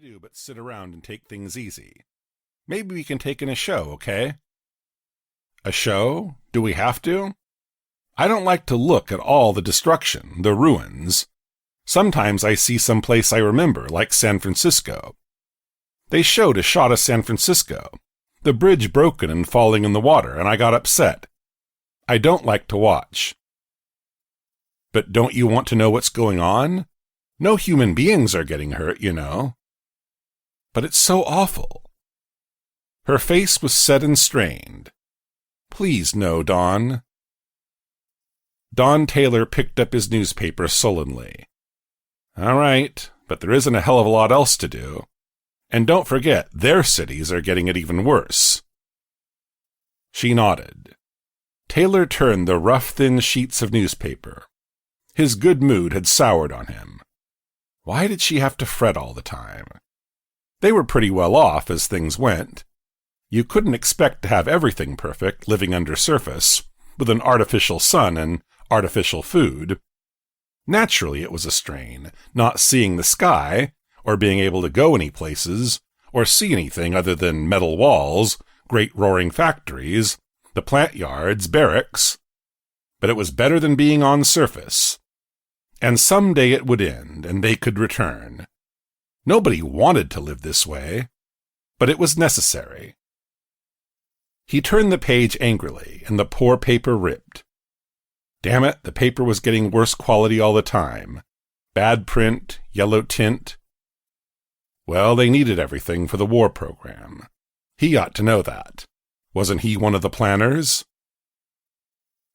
to do but sit around and take things easy. Maybe we can take in a show, okay? A show? Do we have to? I don't like to look at all the destruction, the ruins. Sometimes I see some place I remember, like San Francisco. They showed a shot of San Francisco, the bridge broken and falling in the water, and I got upset. I don't like to watch. But don't you want to know what's going on? No human beings are getting hurt, you know. But it's so awful. Her face was set and strained. Please no, Don. Don Taylor picked up his newspaper sullenly. All right, but there isn't a hell of a lot else to do. And don't forget, their cities are getting it even worse. She nodded. Taylor turned the rough, thin sheets of newspaper. His good mood had soured on him. Why did she have to fret all the time? They were pretty well off as things went. You couldn't expect to have everything perfect living undersurface, with an artificial sun and artificial food. Naturally, it was a strain, not seeing the sky, or being able to go any places, or see anything other than metal walls, great roaring factories, the plant yards, barracks. But it was better than being on surface. And someday it would end, and they could return. Nobody wanted to live this way, but it was necessary. He turned the page angrily, and the poor paper ripped. Damn it, the paper was getting worse quality all the time. Bad print, yellow tint. Well, they needed everything for the war program. He ought to know that. Wasn't he one of the planners?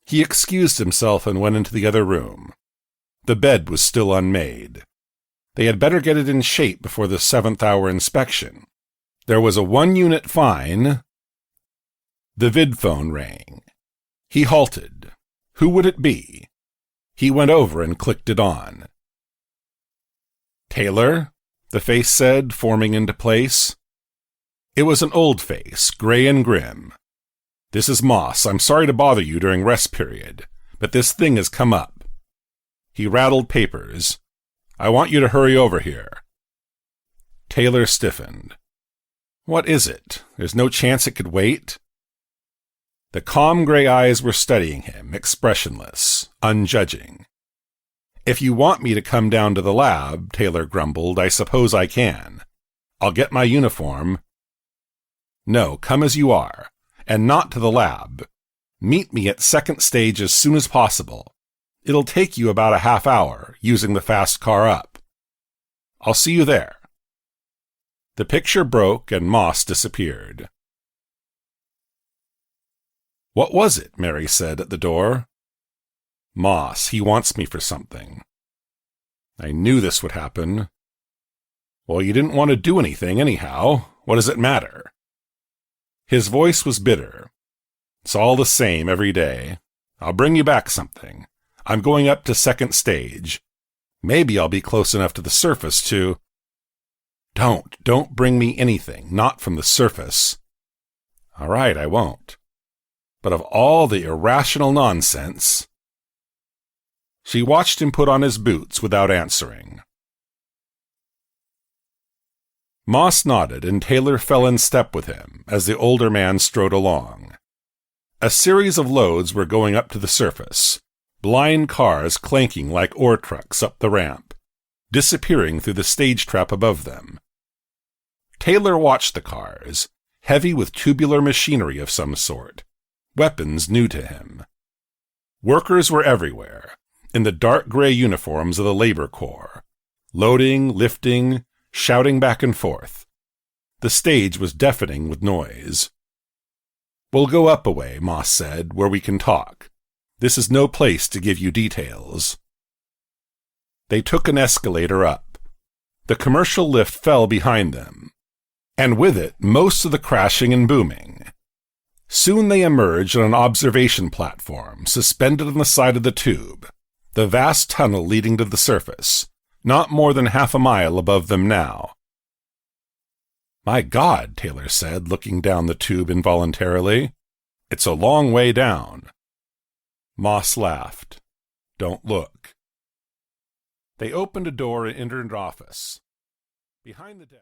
He excused himself and went into the other room. The bed was still unmade. They had better get it in shape before the 7th-hour inspection. There was a 1-unit fine. The vidphone rang. He halted. Who would it be? He went over and clicked it on. Taylor? The face said, forming into place. It was an old face, gray and grim. This is Moss. I'm sorry to bother you during rest period, but this thing has come up. He rattled papers. I want you to hurry over here. Taylor stiffened. What is it? There's no chance it could wait? The calm gray eyes were studying him, expressionless, unjudging. If you want me to come down to the lab, Taylor grumbled, I suppose I can. I'll get my uniform. No, come as you are, and not to the lab. Meet me at 2nd stage as soon as possible. It'll take you about a half hour, using the fast car up. I'll see you there. The picture broke and Moss disappeared. What was it? Mary said at the door. Moss, he wants me for something. I knew this would happen. Well, you didn't want to do anything anyhow. What does it matter? His voice was bitter. It's all the same every day. I'll bring you back something. I'm going up to 2nd stage. Maybe I'll be close enough to the surface to... Don't bring me anything, not from the surface. All right, I won't. But of all the irrational nonsense... She watched him put on his boots without answering. Moss nodded, and Taylor fell in step with him as the older man strode along. A series of loads were going up to the surface, blind cars clanking like ore trucks up the ramp, disappearing through the stage trap above them. Taylor watched the cars, heavy with tubular machinery of some sort, weapons new to him. Workers were everywhere, in the dark gray uniforms of the labor corps, loading, lifting, shouting back and forth. The stage was deafening with noise. We'll go up a way, Moss said, where we can talk. This is no place to give you details. They took an escalator up. The commercial lift fell behind them, and with it most of the crashing and booming. Soon they emerged on an observation platform suspended on the side of the tube, the vast tunnel leading to the surface, not more than half a mile above them now. My God, Taylor said, looking down the tube involuntarily. It's a long way down. Moss laughed. Don't look. They opened a door and entered an office. Behind the desk...